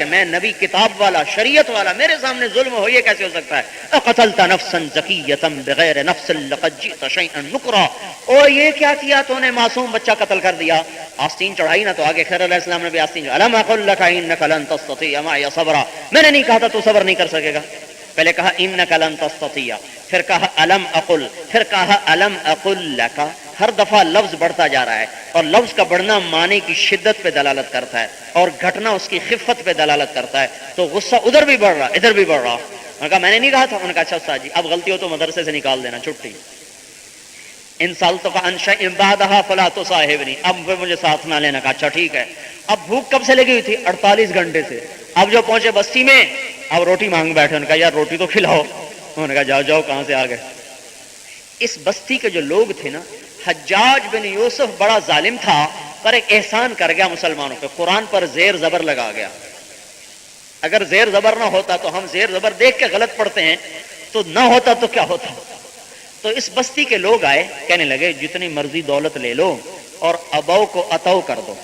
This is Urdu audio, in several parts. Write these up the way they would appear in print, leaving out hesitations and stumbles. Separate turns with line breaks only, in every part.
کہ میں نبی کتاب والا شریعت والا میرے سامنے ظلم ہو، یہ کیسے ہو سکتا ہے؟ اقتلت نفسا زکیۃ بغیر نفس لقد جئت شیئا نکرا، او یہ کیا کیا تو نے معصوم بچہ قتل کر دیا، آستین چڑھائی نا تو آگے خضر علیہ السلام نے بھی آستین چڑھائی، الم اقل لک انک لن تستطیع معی صبرا، میں نے نہیں کہا تھا تو صبر نہیں کر سکے گا؟ پہلے کہا انک لن تستطیع، پھر کہا الم اقل، پھر کہا الم اقل لک، ہر دفعہ لفظ بڑھتا جا رہا ہے، اور لفظ کا بڑھنا معنی کی شدت پہ دلالت کرتا ہے اور گھٹنا اس کی خفت پہ دلالت کرتا ہے، تو غصہ ادھر بھی بڑھ رہا ادھر بھی بڑھ رہا۔ انہوں نے کہا میں نے نہیں کہا تھا، انہوں نے کہا اچھا استاد جی اب غلطی ہو تو مدرسے سے نکال دینا، چھٹی۔ ان سالتوں کا انشا بعدها فلا تصاحبنی، اب پھر مجھے ساتھ نہ لینا، کہا اچھا ٹھیک ہے۔ اب بھوک کب سے لگی ہوئی تھی؟ 48 گھنٹے سے۔ اب جو پہنچے بستی میں اب روٹی مانگ بیٹھے، انہوں نے کہا یار روٹی تو کھلاؤ، انہوں نے کہا جاؤ جاؤ کہاں سے آ گئے۔ اس بستی کے جو لوگ تھے نا، حجاج بن یوسف بڑا ظالم تھا پر ایک احسان کر گیا مسلمانوں پہ، قرآن پر زیر زبر لگا گیا۔ اگر زیر زبر نہ ہوتا تو ہم زیر زبر دیکھ کے غلط پڑھتے ہیں، تو نہ ہوتا تو کیا ہوتا؟ تو اس بستی کے لوگ آئے، کہنے لگے جتنی مرضی دولت لے لو اور ابو کو عطو کر دو،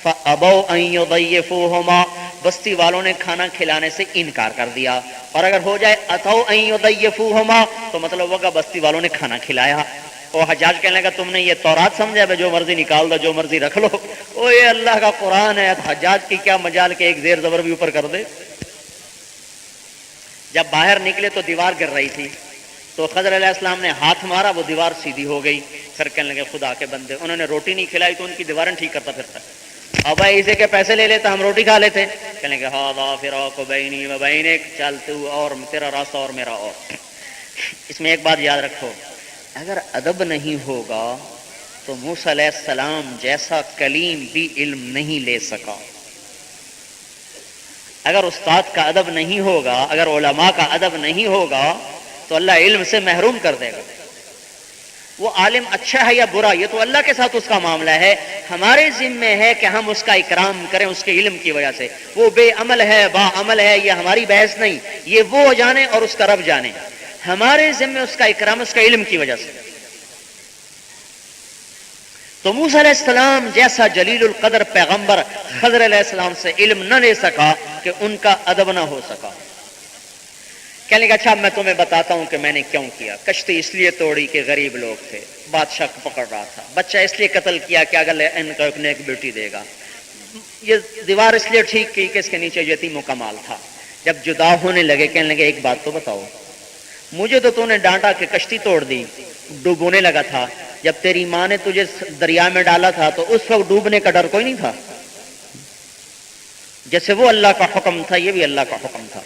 فابوا ان یضیفوہما، بستی والوں نے کھانا کھلانے سے انکار کر دیا، اور اگر ہو جائے اتو ان یضیفوہما تو مطلب ہوگا بستی والوں نے کھانا کھلایا۔ وہ حجاج کہنے لگا تم نے یہ تورات سمجھا ہے جو مرضی نکال دو جو مرضی رکھ لو، وہ یہ اللہ کا قرآن ہے، حجاج کی کیا مجال کے ایک زیر زبر بھی اوپر کر دے۔ جب باہر نکلے تو دیوار گر رہی تھی، تو خضر علیہ السلام نے ہاتھ مارا، وہ دیوار سیدھی ہو گئی۔ پھر کہنے لگے خدا کے بندے، انہوں نے روٹی نہیں کھلائی تو ان کی دیواریں ٹھیک کرتا پھرتا ہے، اب اسے کے پیسے لے لیتا ہم روٹی کھا لیتے۔ کہنے لگے ھذا فراق بینی و بینک، چل تو اور تیرا راستہ اور میرا اور۔ اس میں ایک بات یاد رکھو، اگر ادب نہیں ہوگا تو موسیٰ علیہ السلام جیسا کلیم بھی علم نہیں لے سکا۔ اگر استاد کا ادب نہیں ہوگا، اگر علماء کا ادب نہیں ہوگا تو اللہ علم سے محروم کر دے گا۔ وہ عالم اچھا ہے یا برا یہ تو اللہ کے ساتھ اس کا معاملہ ہے، ہمارے ذمہ ہے کہ ہم اس کا اکرام کریں اس کے علم کی وجہ سے۔ وہ بے عمل ہے با عمل ہے یہ ہماری بحث نہیں، یہ وہ جانے اور اس کا رب جانے، ہمارے ذمہ اس کا اکرام اس کا علم کی وجہ سے۔ تو موسیٰ علیہ السلام جیسا جلیل القدر پیغمبر خضر علیہ السلام سے علم نہ لے سکا کہ ان کا ادب نہ ہو سکا۔ کہنے لگا اچھا میں تمہیں بتاتا ہوں کہ میں نے کیوں کیا۔ کشتی اس لیے توڑی کہ غریب لوگ تھے، بادشاہ پکڑ رہا تھا، بچہ اس لیے قتل کیا کہ اگر ان کا ایک نیک بیٹی دے گا، یہ دیوار اس لیے ٹھیک کی کہ اس کے نیچے یتیموں کا مال تھا۔ جب جدا ہونے لگے کہنے لگے ایک بات تو بتاؤ، مجھے تو نے ڈانٹا کہ کشتی توڑ دی، ڈوبونے لگا تھا، جب تیری ماں نے تجھے دریا میں ڈالا تھا تو اس وقت ڈوبنے کا ڈر کوئی نہیں تھا؟ جیسے وہ اللہ کا حکم تھا یہ بھی اللہ کا حکم تھا۔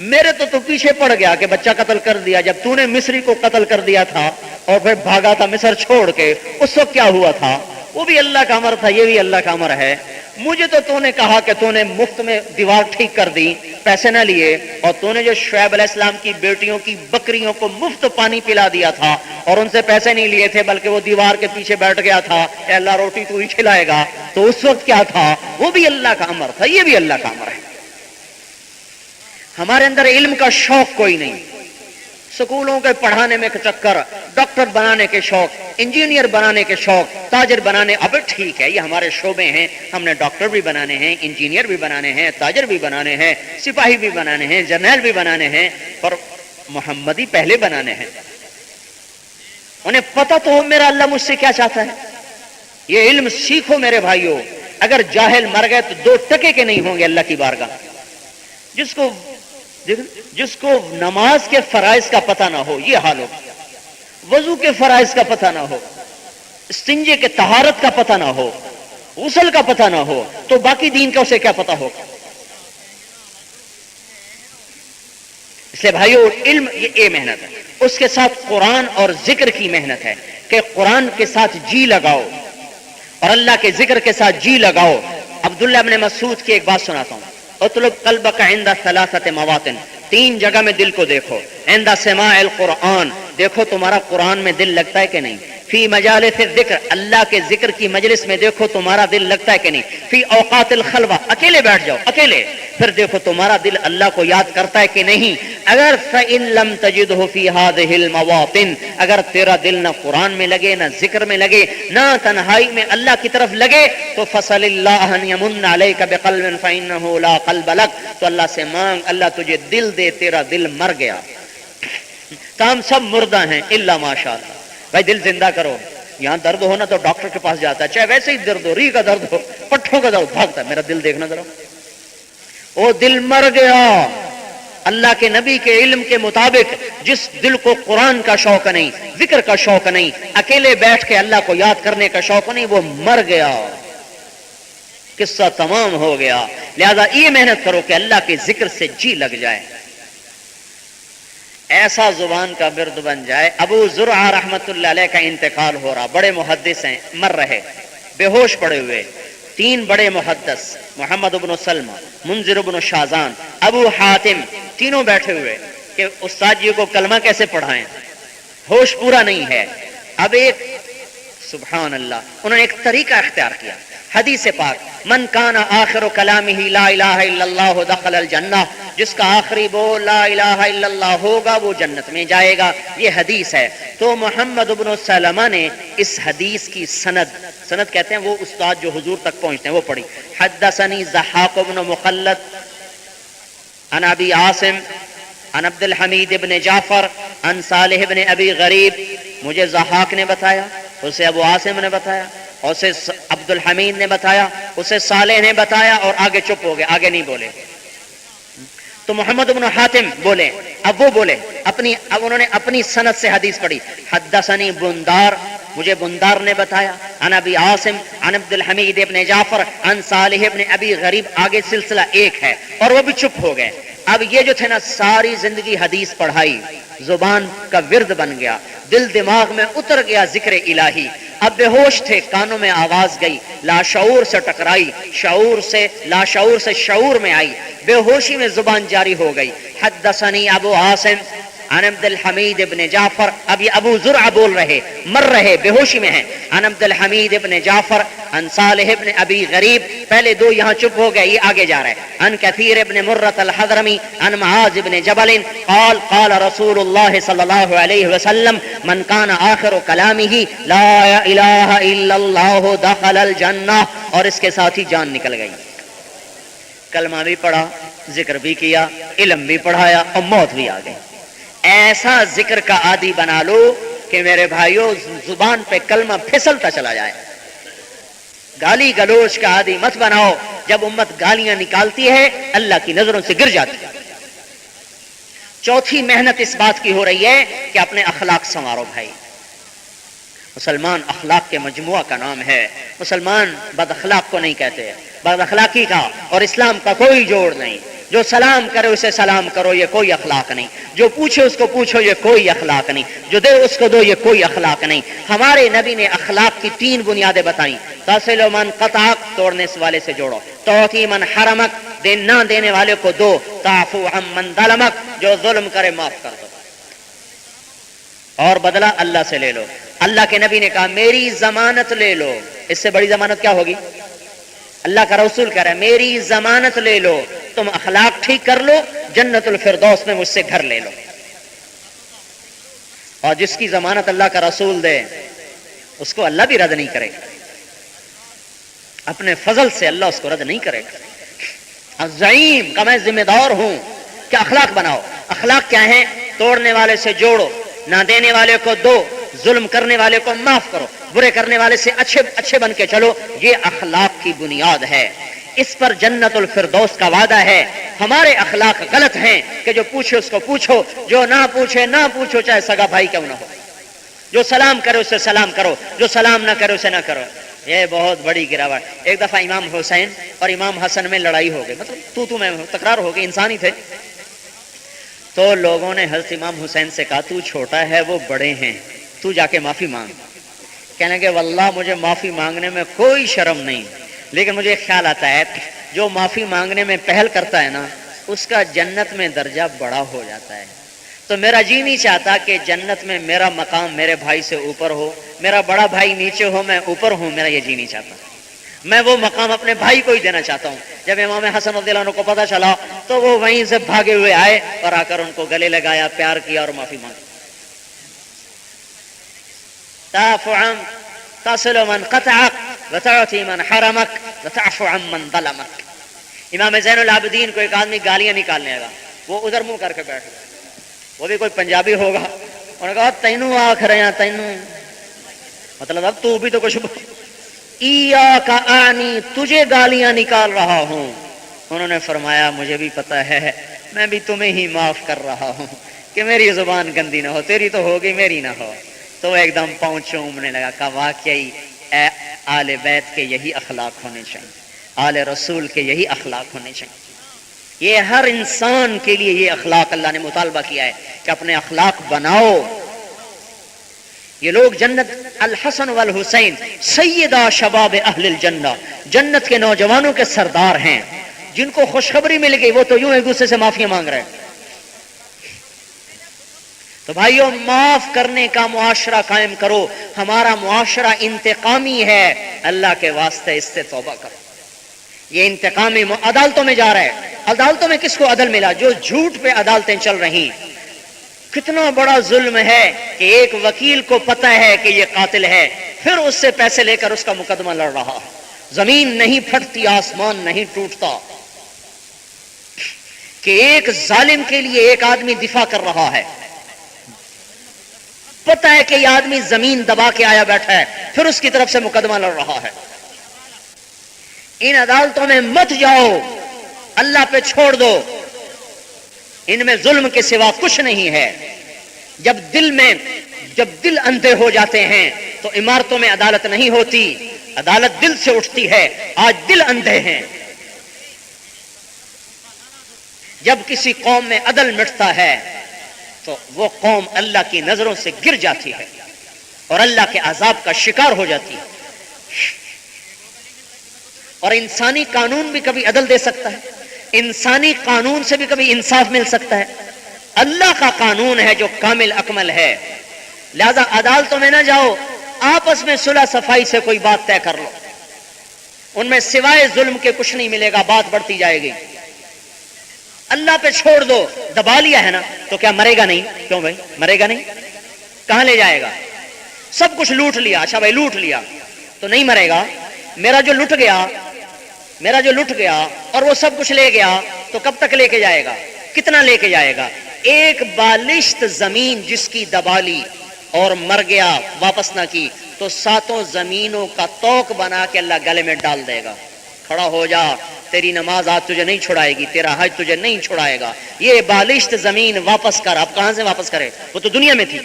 میرے تو پیچھے پڑ گیا کہ بچہ قتل کر دیا، جب تو نے مصری کو قتل کر دیا تھا اور پھر بھاگا تھا مصر چھوڑ کے، اس وقت کیا ہوا تھا؟ وہ بھی اللہ کا امر تھا یہ بھی اللہ کا امر ہے۔ مجھے تو نے کہا کہ تو نے مفت میں دیوار ٹھیک کر دی، پیسے نہ لیے، اور تو نے جو شعیب علیہ السلام کی بیٹیوں کی بکریوں کو مفت پانی پلا دیا تھا اور ان سے پیسے نہیں لیے تھے بلکہ وہ دیوار کے پیچھے بیٹھ گیا تھا کہ اللہ روٹی تو ہی کھلائے گا، تو اس وقت کیا تھا؟ وہ بھی اللہ کا امر تھا یہ بھی اللہ کا امر ہے۔ ہمارے اندر علم کا شوق کوئی نہیں، سکولوں کے پڑھانے میں چکر، ڈاکٹر بنانے کے شوق، انجینئر بنانے کے شوق، تاجر بنانے، اب ٹھیک ہے یہ ہمارے شعبے ہیں، ہم نے ڈاکٹر بھی بنانے ہیں، انجینئر بھی بنانے ہیں، تاجر بھی بنانے ہیں، سپاہی بھی بنانے ہیں، جرنیل بھی بنانے ہیں، پر محمدی پہلے بنانے ہیں۔ انہیں پتہ تو ہو میرا اللہ مجھ سے کیا چاہتا ہے۔ یہ علم سیکھو میرے بھائیوں، اگر جاہل مر گئے تو 2 ٹکے کے نہیں ہوں گے اللہ کی بارگاہ۔ جس کو نماز کے فرائض کا پتہ نہ ہو یہ حال ہو، وضو کے فرائض کا پتہ نہ ہو، استنجے کے طہارت کا پتہ نہ ہو، غسل کا پتہ نہ ہو، تو باقی دین کا اسے کیا پتہ ہوگا؟ اس لیے بھائیو علم یہ محنت ہے، اس کے ساتھ قرآن اور ذکر کی محنت ہے کہ قرآن کے ساتھ جی لگاؤ اور اللہ کے ذکر کے ساتھ جی لگاؤ۔ عبداللہ ابن مسعود کی ایک بات سناتا ہوں، اطلب قلبک عند 3 مواطن، 3 جگہ میں دل کو دیکھو، عند سماع القرآن، دیکھو تمہارا قرآن میں دل لگتا ہے کہ نہیں، فی مجالس الذکر، اللہ کے ذکر کی مجلس میں دیکھو تمہارا دل لگتا ہے کہ نہیں. فی اوقات الخلوہ، اکیلے بیٹھ جاؤ اکیلے، پھر دیکھو تمہارا دل اللہ کو یاد کرتا ہے کہ نہیں. اگر فإن لم تجدہ فی ہذہ المواطن، اگر تیرا دل نہ قرآن میں لگے، نہ ذکر میں لگے، نہ تنہائی میں اللہ کی طرف لگے، تو فصل اللہ ان یمن علیک بقلب فإنہ لا قلب لک، تو اللہ سے مانگ اللہ تجھے دل دے، تیرا دل مر گیا. کام سب مردہ ہیں الا ماشاء اللہ. بھائی دل زندہ کرو. یہاں درد ہو نا تو ڈاکٹر کے پاس جاتا ہے، چاہے ویسے ہی درد ہو، ری کا درد ہو، پٹھوں کا درد، بھاگتا ہے میرا دل دیکھنا ذرا. وہ دل مر گیا. اللہ کے نبی کے علم کے مطابق جس دل کو قرآن کا شوق نہیں، ذکر کا شوق نہیں، اکیلے بیٹھ کے اللہ کو یاد کرنے کا شوق نہیں، وہ مر گیا، قصہ تمام ہو گیا. لہذا یہ محنت کرو کہ اللہ کے ذکر سے جی لگ جائے، ایسا زبان کا برد بن جائے. ابو زرعہ رحمت اللہ علیہ کا انتقال ہو رہا، بڑے محدث ہیں، مر رہے، بے ہوش پڑے ہوئے. تین بڑے محدث، محمد ابن سلمہ، منذر ابن شازان، ابو حاتم، تینوں بیٹھے ہوئے کہ استاد جی کو کلمہ کیسے پڑھائیں، ہوش پورا نہیں ہے. اب ایک سبحان اللہ انہوں نے ایک طریقہ اختیار کیا. حدیث پاک من کان آخر کلامہ لا الہ الا اللہ دخل الجنہ، جس کا آخری بول لا الہ الا اللہ ہوگا وہ جنت میں جائے گا، یہ حدیث ہے. تو محمد ابن سلمہ نے اس حدیث کی سند کہتے ہیں وہ استاد جو حضور تک پہنچتے ہیں وہ پڑھی. حدثنی ضحاک بن مخلد عن ابی عاصم عن عبد الحمید ابن جعفر عن صالح ابن ابی غریب. مجھے ضحاک نے بتایا، اسے ابو عاصم نے بتایا، اسے عبد الحمید نے بتایا، اسے صالح نے بتایا، اور آگے چپ ہو گئے، آگے نہیں بولے. تو محمد بن حاتم بولے، اب وہ بولے اب انہوں نے اپنی سند سے حدیث پڑھی. حدثنی بندار، مجھے بندار نے بتایا، عن ابی عاصم عن عبد الحمید ابن جعفر عن صالح ابن ابی غریب، آگے سلسلہ ایک ہے، اور وہ بھی چپ ہو گئے. اب یہ جو تھے نا ساری زندگی حدیث پڑھائی، زبان کا ورد بن گیا، دل دماغ میں اتر گیا ذکر الہی. اب بے ہوش تھے، کانوں میں آواز گئی، لاشعور سے ٹکرائی، لاشعور سے شعور میں آئی، بے ہوشی میں زبان جاری ہو گئی. حدثنی ابو عاصم عن عبد الحمید ابن جعفر، اب یہ ابو زرعہ بول رہے، مر رہے، بے ہوشی میں ہیں. عن عبد الحمید ابن جعفر عن صالح ابن ابی غریب، پہلے دو یہاں چپ ہو گئے، یہ آگے جا رہا ہے. عن کثیر ابن مرۃ الحضرمی عن معاذ ابن جبل قال قال رسول اللہ صلی اللہ علیہ وسلم من کان آخر کلامہ لا الہ الا اللہ دخل الجنہ. اور اس کے ساتھ ہی جان نکل گئی. کلمہ بھی پڑھا، ذکر بھی کیا، علم بھی پڑھایا، اور موت بھی آ گئی. ایسا ذکر کا عادی بنا لو کہ میرے بھائیوں زبان پہ کلمہ پھسلتا چلا جائے. گالی گلوچ کا عادی مت بناؤ. جب امت گالیاں نکالتی ہے اللہ کی نظروں سے گر جاتی ہے. چوتھی محنت اس بات کی ہو رہی ہے کہ اپنے اخلاق سنوارو بھائی. مسلمان اخلاق کے مجموعہ کا نام ہے. مسلمان بد اخلاق کو نہیں کہتے، بد اخلاقی کا اور اسلام کا کوئی جوڑ نہیں. جو سلام کرے اسے سلام کرو، یہ کوئی اخلاق نہیں. جو پوچھے اس کو پوچھو، یہ کوئی اخلاق نہیں. جو دے اس کو دو، یہ کوئی اخلاق نہیں. ہمارے نبی نے اخلاق کی تین بنیادیں بتائیں. تصل من قطعک، توڑنے والے سے جوڑو. تعطی من حرمک، نہ دینے والے کو دو. تعفو عن من ظلمک، جو ظلم کرے معاف کر دو، اور بدلہ اللہ سے لے لو. اللہ کے نبی نے کہا میری ضمانت لے لو. اس سے بڑی ضمانت کیا ہوگی؟ اللہ کا رسول کہہ رہا ہے میری ضمانت لے لو، تم اخلاق ٹھیک کر لو، جنت الفردوس میں مجھ سے گھر لے لو. اور جس کی ضمانت اللہ کا رسول دے اس کو اللہ بھی رد نہیں کرے گا. اپنے فضل سے اللہ اس کو رد نہیں کرے گا. الزعیم کا میں ذمہ دار ہوں کہ اخلاق بناؤ. اخلاق کیا ہے؟ توڑنے والے سے جوڑو، نہ دینے والے کو دو، ظلم کرنے والے کو معاف کرو، برے کرنے والے سے اچھے بن کے چلو. یہ اخلاق کی بنیاد ہے. اس پر جنت الفردوس کا وعدہ ہے. ہمارے اخلاق غلط ہیں کہ جو پوچھے اس کو پوچھو، جو نہ پوچھے نہ پوچھو، چاہے سگا بھائی کیوں نہ ہو. جو سلام کرے اسے سلام کرو، جو سلام نہ کرے اسے نہ کرو. یہ بہت بڑی گراوٹ. ایک دفعہ امام حسین اور امام حسن میں لڑائی ہو گئی، مطلب تو میں تکرار ہو گئی، انسان ہی تھے. تو لوگوں نے حضرت امام حسین سے کہا تو چھوٹا ہے وہ بڑے ہیں، تو جا کے معافی مانگ. کہنے کہ واللہ مجھے معافی مانگنے میں کوئی شرم نہیں، لیکن مجھے خیال آتا ہے جو معافی مانگنے میں پہل کرتا ہے نا اس کا جنت میں درجہ بڑا ہو جاتا ہے. تو میرا جی نہیں چاہتا کہ جنت میں میرا مقام میرے بھائی سے اوپر ہو، میرا بڑا بھائی نیچے ہو، میں اوپر ہوں، میرا یہ جی نہیں چاہتا۔ میں وہ مقام اپنے بھائی کو ہی دینا چاہتا ہوں۔ جب امام حسن رضی اللہ عنہ کو پتا چلا تو وہ وہیں سے بھاگے ہوئے آئے اور آ کر ان کو گلے لگایا، پیار کیا اور معافی مانگی۔ تعفو عن تصل من قطعك وتعطي من حرمك وتعفو عن من ظلمك۔ امام زین العابدین کو ایک آدمی گالیاں نکالنے لگا، وہ ادھر منہ کر کے بیٹھ گیا، وہ بھی کوئی پنجابی ہوگا، انہوں نے کہا تینوں آخ رہے ہیں، تینوں مطلب اب تو بھی تو کچھ ایاک اعنی، تجھے گالیاں نکال رہا ہوں۔ انہوں نے فرمایا مجھے بھی پتا ہے، میں بھی تمہیں ہی معاف کر رہا ہوں کہ میری زبان گندی نہ ہو، تیری تو ہوگی میری نہ ہو۔ تو وہ ایک دم پاؤں چومنے لگا، کہا واقعی اے آل بیت کے یہی اخلاق ہونے چاہیے، آل رسول کے یہی اخلاق ہونے چاہیے۔ یہ ہر انسان کے لیے یہ اخلاق اللہ نے مطالبہ کیا ہے کہ اپنے اخلاق بناؤ۔ یہ لوگ جنت، الحسن والحسین سیدہ شباب اہل الجنہ، جنت کے نوجوانوں کے سردار ہیں، جن کو خوشخبری مل گئی وہ تو یوں ایک دوسرے سے معافی مانگ رہے ہیں۔ تو بھائیو معاف کرنے کا معاشرہ قائم کرو، ہمارا معاشرہ انتقامی ہے، اللہ کے واسطے اس سے توبہ کرو۔ یہ انتقامی عدالتوں میں جا رہا ہے، عدالتوں میں کس کو عدل ملا؟ جو جھوٹ پہ عدالتیں چل رہی۔ کتنا بڑا ظلم ہے کہ ایک وکیل کو پتہ ہے کہ یہ قاتل ہے، پھر اس سے پیسے لے کر اس کا مقدمہ لڑ رہا۔ زمین نہیں پھٹتی، آسمان نہیں ٹوٹتا کہ ایک ظالم کے لیے ایک آدمی دفاع کر رہا ہے، پتہ ہے کہ یہ آدمی زمین دبا کے آیا بیٹھا ہے، پھر اس کی طرف سے مقدمہ لڑ رہا ہے۔ ان عدالتوں میں مت جاؤ، اللہ پہ چھوڑ دو، ان میں ظلم کے سوا کچھ نہیں ہے۔ جب دل اندھے ہو جاتے ہیں تو عمارتوں میں عدالت نہیں ہوتی، عدالت دل سے اٹھتی ہے۔ آج دل اندھے ہیں۔ جب کسی قوم میں عدل مٹتا ہے تو وہ قوم اللہ کی نظروں سے گر جاتی ہے اور اللہ کے عذاب کا شکار ہو جاتی ہے۔ اور انسانی قانون بھی کبھی عدل دے سکتا ہے، انسانی قانون سے بھی کبھی انصاف مل سکتا ہے۔ اللہ کا قانون ہے جو کامل اکمل ہے، لہذا عدالتوں میں نہ جاؤ، آپس میں صلح صفائی سے کوئی بات طے کر لو، ان میں سوائے ظلم کے کچھ نہیں ملے گا، بات بڑھتی جائے گی۔ اللہ پہ چھوڑ دو، دبا لیا ہے نا تو کیا مرے گا نہیں؟ کیوں بھائی مرے گا نہیں؟ کہاں لے جائے گا؟ سب کچھ لوٹ لیا، اچھا بھائی لوٹ لیا تو نہیں مرے گا؟ میرا جو لٹ گیا اور وہ سب کچھ لے گیا تو کب تک لے کے جائے گا؟ کتنا لے کے جائے گا؟ ایک بالشت زمین جس کی دبا لی اور مر گیا، واپس نہ کی، تو 7 زمینوں کا توق بنا کے اللہ گلے میں ڈال دے گا، کھڑا ہو جا، تیری نماز آج تجھے نہیں چھڑائے گی، تیرا حج تجھے نہیں چھڑائے گا، یہ بالشت زمین واپس کر۔ اب کہاں سے واپس کرے؟ وہ تو دنیا میں تھی۔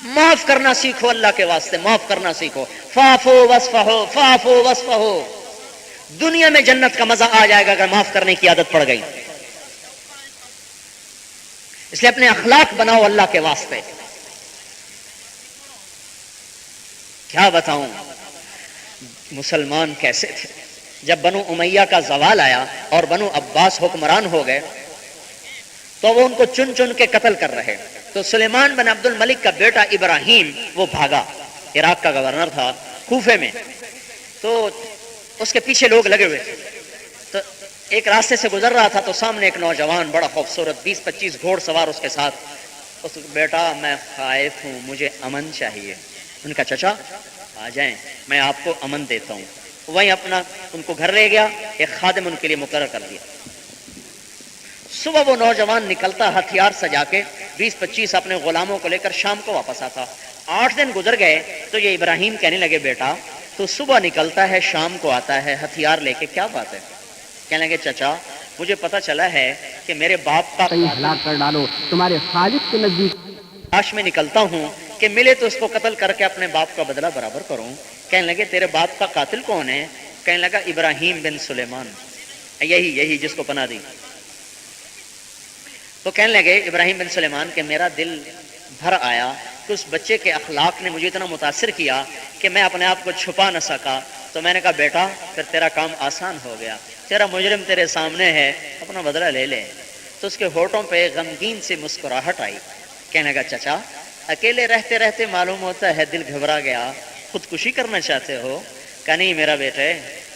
معاف کرنا سیکھو، اللہ کے واسطے معاف کرنا سیکھو۔ فاعفو واصفحوا، فاعفو واصفحوا۔ دنیا میں جنت کا مزہ آ جائے گا اگر معاف کرنے کی عادت پڑ گئی۔ اس لیے اپنے اخلاق بناؤ اللہ کے واسطے۔ کیا بتاؤں مسلمان کیسے تھے؟ جب بنو امیہ کا زوال آیا اور بنو عباس حکمران ہو گئے تو وہ ان کو چن چن کے قتل کر رہے۔ تو سلیمان بن عبد الملک کا بیٹا ابراہیم وہ بھاگا، عراق کا گورنر تھا کوفے میں، تو اس کے پیچھے لوگ لگے ہوئے تھے۔ تو ایک راستے سے گزر رہا تھا تو سامنے ایک نوجوان بڑا خوبصورت 20-25 گھوڑ سوار اس کے ساتھ، اس بیٹا میں خائف ہوں، مجھے امن چاہیے۔ ان کا چچا آ جائیں میں آپ کو امن دیتا ہوں۔ وہیں اپنا ان کو گھر لے گیا، ایک خادم ان کے لیے مقرر کر دیا۔ صبح وہ نوجوان نکلتا ہتھیار سجا کے 20-25 اپنے غلاموں کو لے کر شام کو واپس آتا۔ 8 دن گزر گئے تو یہ ابراہیم کہنے لگے بیٹا تو صبح نکلتا ہے شام کو آتا ہے ہتھیار لے کے، کیا بات ہے؟ کہنے لگے چچا مجھے پتا چلا ہے کہ میرے باپ کا
ہلاک کر ڈالو، تمہارے خالق کے نزدیک
تلاش میں نکلتا ہوں کہ ملے تو اس کو قتل کر کے اپنے باپ کا بدلہ برابر کروں۔ کہنے لگے تیرے باپ کا قاتل کون ہے؟ کہنے لگا ابراہیم بن سلیمان، یہی جس کو پناہ دی۔ تو کہنے لگے ابراہیم بن سلیمان کہ میرا دل بھر آیا کہ اس بچے کے اخلاق نے مجھے اتنا متاثر کیا کہ میں اپنے آپ کو چھپا نہ سکا۔ تو میں نے کہا بیٹا پھر تیرا کام آسان ہو گیا، تیرا مجرم تیرے سامنے ہے، اپنا بدلہ لے لے۔ تو اس کے ہونٹوں پہ غمگین سی مسکراہٹ آئی. کہنے لگا چچا اکیلے رہتے رہتے معلوم ہوتا ہے دل گھبرا گیا, خودکشی کرنا چاہتے ہو؟ کہا نہیں میرا بیٹے,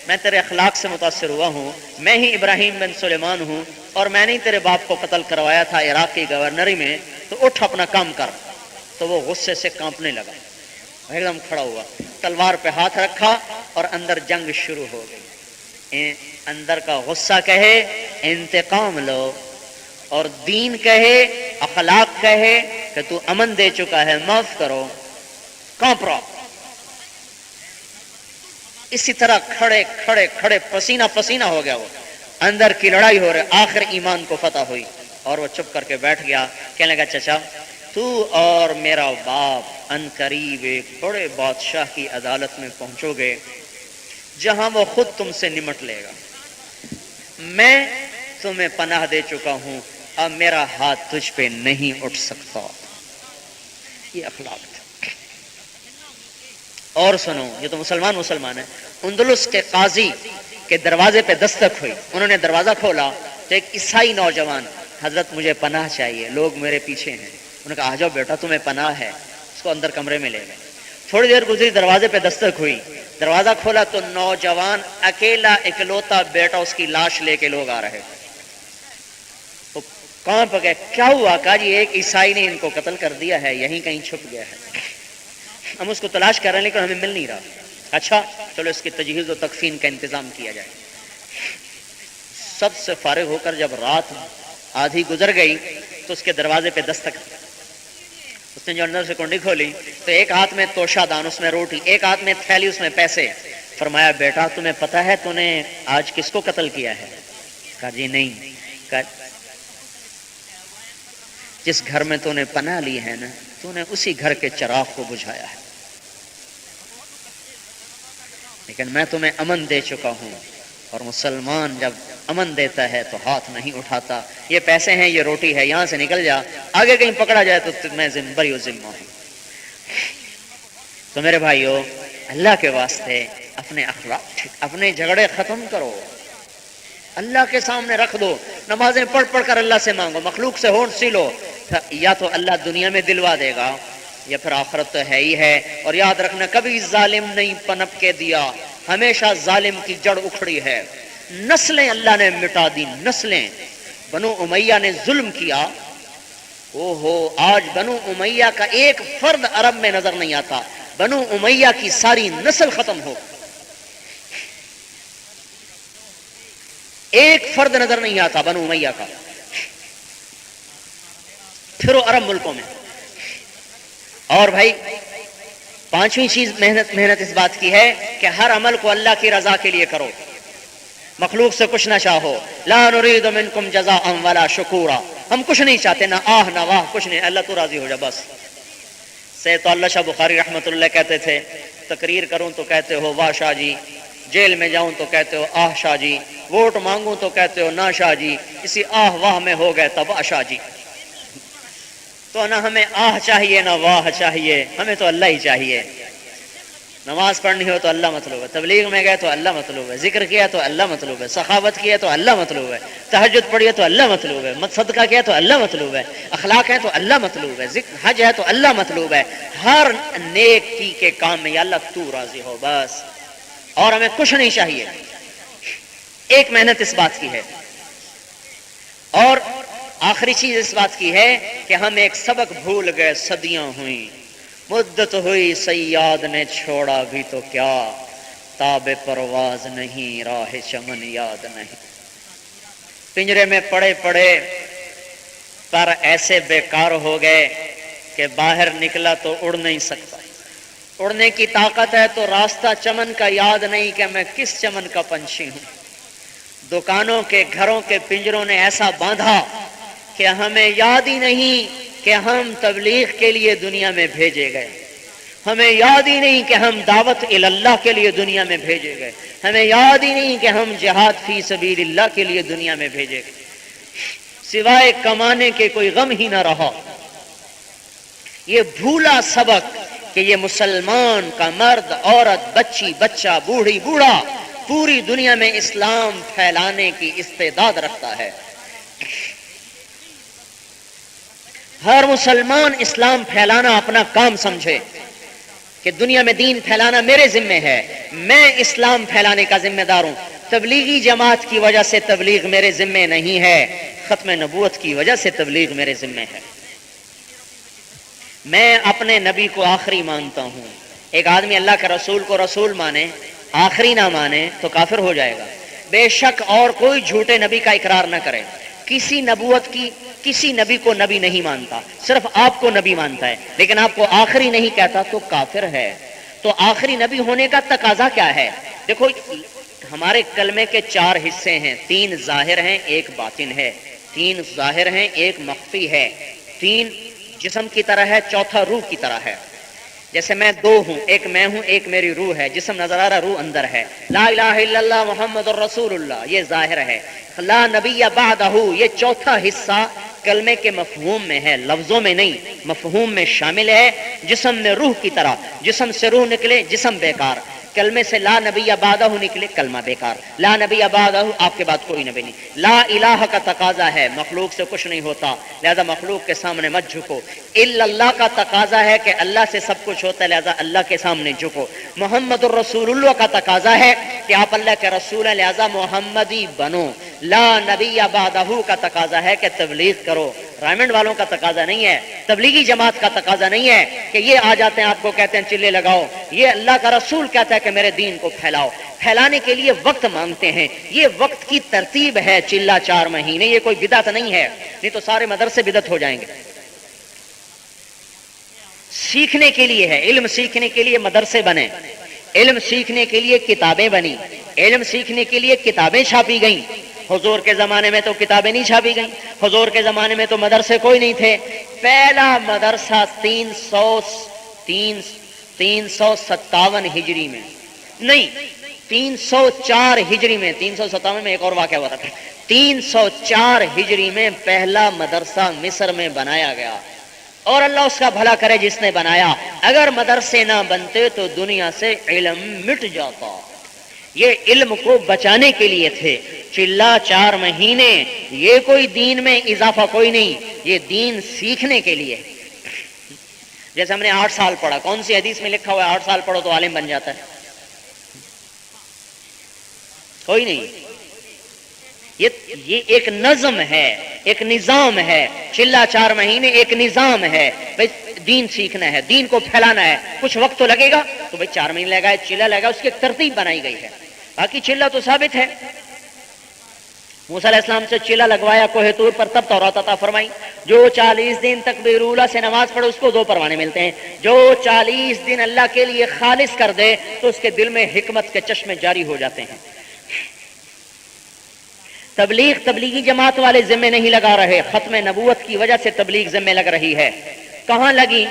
میں تیرے اخلاق سے متاثر ہوا ہوں, میں ہی ابراہیم بن سلیمان ہوں, اور میں نے تیرے باپ کو قتل کروایا تھا عراق کی گورنری میں, تو اٹھ اپنا کام کر. تو وہ غصے سے کانپنے لگا, ایک دم کھڑا ہوا, تلوار پہ ہاتھ رکھا اور اندر جنگ شروع ہو گئی. اندر کا غصہ کہے انتقام لو, اور دین کہے, اخلاق کہے کہ تو امن دے چکا ہے معاف کرو, کانپ رہا. اسی طرح کھڑے کھڑے کھڑے پسینہ پسینہ ہو گیا, وہ اندر کی لڑائی ہو رہی, آخر ایمان کو فتح ہوئی اور وہ چپ کر کے بیٹھ گیا. کہنے لگا چچا تو اور میرا باپ ان قریب ایک بڑے بادشاہ کی عدالت میں پہنچو گے جہاں وہ خود تم سے نمٹ لے گا. میں تمہیں پناہ دے چکا ہوں, اب میرا ہاتھ تجھ پہ نہیں اٹھ سکتا. یہ اخلاق تھا. اور سنو, یہ تو مسلمان ہے. اندلس کے قاضی کے دروازے پہ دستک ہوئی, انہوں نے دروازہ کھولا تو ایک عیسائی نوجوان, حضرت مجھے پناہ چاہیے, لوگ میرے پیچھے ہیں. انہوں نے کہا آ جاؤ بیٹا تمہیں پناہ ہے. اس کو اندر کمرے میں لے گئے. تھوڑی دیر گزری, دروازے پہ دستک ہوئی, دروازہ کھولا تو نوجوان اکیلا اکلوتا بیٹا اس کی لاش لے کے لوگ آ رہے. وہ کانپ گئے, کیا ہوا؟ کہا جی ایک عیسائی نے ان کو قتل کر دیا ہے, یہیں کہیں چھپ گیا ہے, ہم اس کو تلاش کر رہے ہیں لیکن ہمیں مل نہیں رہا. اچھا چلو اس کی تجہیز و تکفین کا انتظام کیا جائے. سب سے فارغ ہو کر جب رات آدھی گزر گئی تو اس کے دروازے پہ دستک. اس نے جو اندر سے کنڈی کھولی تو ایک ہاتھ میں توشہ دان, اس میں روٹی, ایک ہاتھ میں تھیلی, اس میں پیسے. فرمایا بیٹا تمہیں پتا ہے تو نے آج کس کو قتل کیا ہے؟ کہا جی نہیں. کہا جس گھر میں تو نے پناہ لی ہے نا, تو نے اسی گھر کے چراغ کو بجھایا ہے, لیکن میں تمہیں امن دے چکا ہوں, اور مسلمان جب امن دیتا ہے تو ہاتھ نہیں اٹھاتا. یہ پیسے ہیں, یہ روٹی ہے, یہاں سے نکل جا, آگے کہیں پکڑا جائے تو میں بری و ذمہ ہوں. تو میرے بھائیو, اللہ کے واسطے اپنے اخلاق, اپنے جھگڑے ختم کرو, اللہ کے سامنے رکھ دو, نمازیں پڑھ پڑھ کر اللہ سے مانگو, مخلوق سے ہونٹ سی لو, یا تو اللہ دنیا میں دلوا دے گا یا پھر آخرت تو ہے ہی ہے. اور یاد رکھنا کبھی ظالم نہیں پنپ کے دیا, ہمیشہ ظالم کی جڑ اکھڑی ہے. نسلیں اللہ نے مٹا دی, نسلیں. بنو امیہ نے ظلم کیا, او ہو آج بنو امیہ کا ایک فرد عرب میں نظر نہیں آتا, بنو امیہ کی ساری نسل ختم ہو, ایک فرد نظر نہیں آتا بنو امیہ کا. پھر وہ عرب ملکوں میں. اور بھائی پانچویں چیز محنت اس بات کی ہے کہ ہر عمل کو اللہ کی رضا کے لیے کرو, مخلوق سے کچھ نہ چاہو. لا نريد منکم جزاء ولا شکورا, ہم کچھ نہیں چاہتے, نہ آہ نہ واہ, کچھ نہیں, اللہ تو راضی ہو جا بس. سید اللہ شاہ بخاری رحمۃ اللہ کہتے تھے, تقریر کروں تو کہتے ہو واہ شاہ جی, جیل میں جاؤں تو کہتے ہو آہ شاہ جی, ووٹ مانگوں تو کہتے ہو نا شاہ جی, اسی آہ واہ میں ہو گئے تب شاہ جی. تو نہ ہمیں آہ چاہیے نہ واہ چاہیے, ہمیں تو اللہ ہی چاہیے. نماز پڑھنی ہو تو اللہ مطلوب ہے, تبلیغ میں گئے تو اللہ مطلوب ہے, ذکر کیا تو اللہ مطلوب ہے, سخاوت کیا تو اللہ مطلوب ہے, تہجد پڑھی تو اللہ مطلوب ہے, صدقہ کیا تو اللہ مطلوب ہے, اخلاق ہے تو اللہ مطلوب ہے, حج ہے تو اللہ مطلوب ہے. ہر نیکی کے کام میں یا اللہ تو راضی ہو بس, اور ہمیں کچھ نہیں چاہیے. ایک محنت اس بات کی ہے. اور آخری چیز اس بات کی ہے کہ ہم ایک سبق بھول گئے, صدیاں ہوئیں, مدت ہوئی صیاد نے چھوڑا بھی تو کیا, تاب پرواز نہیں راہ چمن یاد نہیں. پنجرے میں پڑے پڑے پر ایسے بیکار ہو گئے کہ باہر نکلا تو اڑ نہیں سکتا. اڑنے کی طاقت ہے تو راستہ چمن کا یاد نہیں کہ میں کس چمن کا پنچھی ہوں. دکانوں کے گھروں کے پنجروں نے ایسا باندھا کہ ہمیں یاد ہی نہیں کہ ہم تبلیغ کے لیے دنیا میں بھیجے گئے, ہمیں یاد ہی نہیں کہ ہم دعوت اللہ کے لیے دنیا میں بھیجے گئے, ہمیں یاد ہی نہیں کہ ہم جہاد فی سبیل اللہ کے لیے دنیا میں بھیجے گئے. سوائے کمانے کے کوئی غم ہی نہ رہا. یہ بھولا سبق کہ یہ مسلمان کا مرد عورت بچی بچہ بوڑھی بوڑھا پوری دنیا میں اسلام پھیلانے کی استعداد رکھتا ہے. ہر مسلمان اسلام پھیلانا اپنا کام سمجھے کہ دنیا میں دین پھیلانا میرے ذمے ہے، میں اسلام پھیلانے کا ذمہ دار ہوں۔ تبلیغی جماعت کی وجہ سے تبلیغ میرے ذمے نہیں ہے، ختم نبوت کی وجہ سے تبلیغ میرے ذمے ہے۔ میں اپنے نبی کو آخری مانتا ہوں۔ ایک آدمی اللہ کے رسول کو رسول مانے، آخری نہ مانے تو کافر ہو جائے گا۔ بے شک اور کوئی جھوٹے نبی کا اقرار نہ کرے، کسی نبوت کی کسی نبی کو نبی نہیں مانتا، صرف آپ کو نبی مانتا ہے، لیکن آپ کو آخری نہیں کہتا تو کافر ہے۔ تو آخری نبی ہونے کا تقاضا کیا ہے؟ دیکھو ہمارے کلمے کے 4 حصے ہیں، 3 ظاہر ہیں، 1 باطن ہے، 3 ظاہر ہیں، 1 مخفی ہے، 3 جسم کی طرح ہے، 4تھا روح کی طرح ہے۔ جیسے میں 2 ہوں، 1 میں ہوں، 1 میری روح ہے، جسم نظر آ رہا، روح اندر ہے۔ لا الہ الا اللہ محمد الرسول اللہ، یہ ظاہر ہے۔ لا نبی بعدہ، یہ 4تھا حصہ کلمے کے مفہوم میں ہے، لفظوں میں نہیں، مفہوم میں شامل ہے۔ جسم میں روح کی طرح، جسم سے روح نکلے جسم بیکار، کلمے سے لا نبی بعدہ نکلے کلمہ بیکار، لا نبی بعدہ آپ کے بعد کوئی نبی نہیں۔ لا الہ کا تقاضا ہے، مخلوق سے کچھ نہیں ہوتا، لہذا مخلوق کے سامنے مت جھکو۔ الا اللہ کا تقاضا ہے کہ اللہ سے سب کچھ ہوتا ہے، لہذا اللہ کے سامنے جھکو۔ محمد الرسول اللہ کا تقاضا ہے کہ آپ اللہ کے رسول ہیں، لہذا محمدی بنو۔ لا نبی بعدہ کا تقاضا ہے کہ تبلیغ کرو۔ رائمنڈ والوں کا تقاضا نہیں ہے، تبلیغی جماعت کا تقاضا نہیں ہے کہ یہ آ جاتے ہیں آپ کو کہتے ہیں چلے لگاؤ، یہ اللہ کا رسول کہتا ہے کہ میرے دین کو پھیلاؤ۔ پھیلانے کے لیے وقت مانگتے ہیں، یہ وقت کی ترتیب ہے، چلہ 4 مہینے، یہ کوئی بدعت نہیں ہے، نہیں تو سارے مدرسے بدعت ہو جائیں گے۔ سیکھنے کے لیے ہے، علم سیکھنے کے لیے مدرسے بنے، علم سیکھنے کے لیے کتابیں بنی، علم سیکھنے کے لیے کتابیں چھاپی گئیں۔ حضور کے زمانے میں تو کتابیں نہیں چھاپی گئیں، حضور کے زمانے میں تو مدرسے کوئی نہیں تھے۔ پہلا مدرسہ 357 ہجری میں نہیں، 304 ہجری میں، 357 میں ایک اور واقعہ ہوا تھا، 304 ہجری میں پہلا مدرسہ مصر میں بنایا گیا، اور اللہ اس کا بھلا کرے جس نے بنایا۔ اگر مدرسے نہ بنتے تو دنیا سے علم مٹ جاتا۔ یہ علم کو بچانے کے لیے تھے، چلہ 4 مہینے، یہ کوئی دین میں اضافہ کوئی نہیں، یہ دین سیکھنے کے لیے۔ جیسے ہم نے 8 سال پڑھا، کون سی حدیث میں لکھا ہوا ہے 8 سال پڑھو تو عالم بن جاتا ہے؟ کوئی نہیں۔ یہ ایک نظم ہے، ایک نظام ہے، چلہ 4 مہینے ایک نظام ہے۔ بھئی دین سیکھنا ہے، دین کو پھیلانا ہے، کچھ وقت تو لگے گا، تو بھئی 4 مہینے لگا ہے، چلہ لگا، اس کی ایک ترتیب بنائی گئی ہے۔ باقی چلہ تو ثابت ہے، موسیٰ علیہ السلام سے چلہ لگوایا کوہ طور پر، تب تورات عطا فرمائی۔ جو 40 دن تکبیر اولیٰ سے نماز پڑھے اس کو 2 پروانے ملتے ہیں، جو 40 دن اللہ کے لیے خالص کر دے تو اس کے دل میں حکمت کے چشمے جاری ہو جاتے ہیں۔ تبلیغی جماعت والے ذمہ نہیں لگا رہے، ختم نبوت کی وجہ سے تبلیغ ذمہ لگ رہی ہے۔ کہاں لگی؟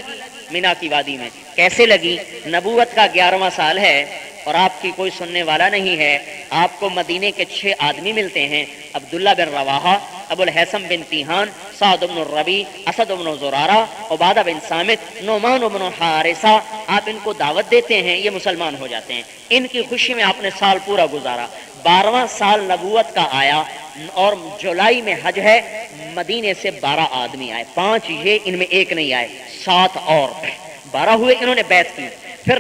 مینا کی وادی میں۔ کیسے لگی؟ نبوت کا 11واں سال ہے اور آپ کی کوئی سننے والا نہیں ہے، آپ کو مدینے کے 6 آدمی ملتے ہیں، عبداللہ بن رواحہ، ابو الحسن بن تیہان، سعد بن الربیع، اسد بن زرارہ، عبادہ بن صامت، نعمان بن حارثہ، آپ ان کو دعوت دیتے ہیں، یہ مسلمان ہو جاتے ہیں۔ ان کی خوشی میں آپ نے سال پورا گزارا۔ 12واں سال نبوت کا آیا اور جولائی میں حج ہے، مدینے سے 12 آدمی آئے، 5 یہ، ان میں 1 نہیں آئے، 7 اور 12 ہوئے، انہوں نے بیعت کی۔ پھر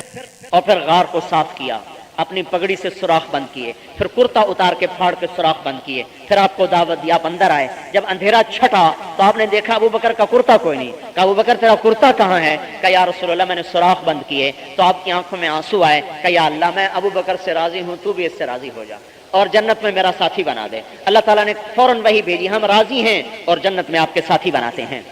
غار کو صاف کیا، اپنی پگڑی سے سوراخ بند کیے، پھر کرتا اتار کے پھاڑ کے سوراخ بند کیے، پھر آپ کو دعوت دی، آپ اندر آئے۔ جب اندھیرا چھٹا تو آپ نے دیکھا ابو بکر کا کرتا کوئی نہیں، کہا ابو بکر تیرا کرتا کہاں ہے؟ کہا یا رسول اللہ میں نے سوراخ بند کیے تو آپ کی آنکھوں میں آنسو آئے۔ کہا یا اللہ میں ابو بکر سے راضی ہوں، تو بھی اس سے راضی ہو جا اور جنت میں میرا ساتھی بنا دے۔ اللہ تعالیٰ نے فوراً وحی بھیجی، ہم راضی ہیں اور جنت میں آپ کے ساتھی بناتے ہیں۔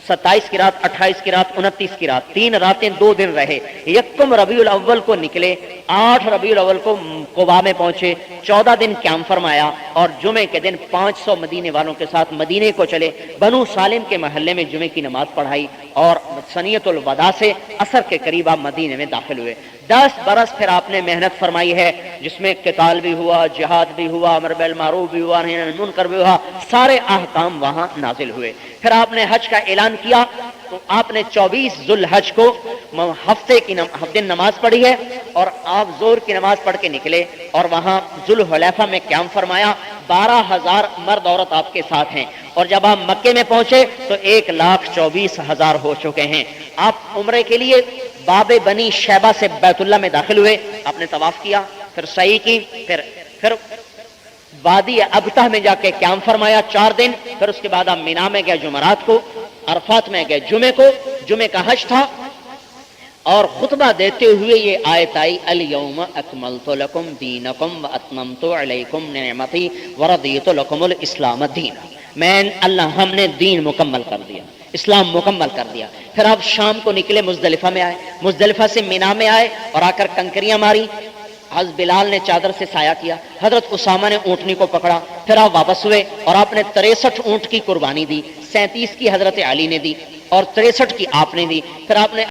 27 کی رات، 28 کی رات، 29 کی رات، 3 راتیں 2 دن رہے۔ یکم ربیع الاول کو نکلے، 8 ربیع الاول کو قباء میں پہنچے، 14 دن قیام فرمایا اور جمعے کے دن 500 مدینے والوں کے ساتھ مدینے کو چلے۔ بنو سالم کے محلے میں جمعے کی نماز پڑھائی اور سنیت الوداع سے عصر کے قریب آپ مدینے میں داخل ہوئے۔ 10 برس پھر آپ نے محنت فرمائی ہے، جس میں قتال بھی ہوا، جہاد بھی ہوا، امر بالمعروف بھی ہوا، نہی عن المنکر بھی ہوا، سارے احکام وہاں نازل ہوئے۔ پھر آپ نے حج کا اعلان کیا تو آپ نے 24 ذو الحج کو ہفتے دن نماز پڑھی ہے اور آپ ظہر کی نماز پڑھ کے نکلے اور وہاں ذوالحلیفہ میں قیام فرمایا۔ 12,000 مرد عورت آپ کے ساتھ ہیں، اور جب آپ مکے میں پہنچے تو 1,24,000 ہو چکے ہیں۔ آپ عمرے کے لیے باب بنی شیبہ سے بیت اللہ میں داخل ہوئے، آپ نے طواف کیا، پھر سعی کی، پھر وادی ابتہ میں جا کے قیام فرمایا 4 دن، پھر اس کے بعد آپ مینا میں گئے جمعرات کو، عرفات میں گئے جمعے کو، جمعے کا حج تھا، اور خطبہ دیتے ہوئے یہ آیت آئی الیوم اکملت لکم دینکم واتممت علیکم نعمتی ورضیت لکم الاسلام دینا۔ میں اللہ ہم نے دین مکمل کر دیا، اسلام مکمل کر دیا۔ پھر آپ شام کو نکلے، مزدلفہ میں آئے، مزدلفہ سے مینا میں آئے اور آ کر کنکریاں ماری، حضرت بلال نے چادر سے سایہ کیا، حضرت اسامہ نے اونٹنی کو پکڑا، پھر آپ واپس ہوئے اور آپ نے 63 اونٹ کی قربانی دی، 37 کی حضرت علی نے دی اور 63 کی آپ نے دی۔ پھر آپ نے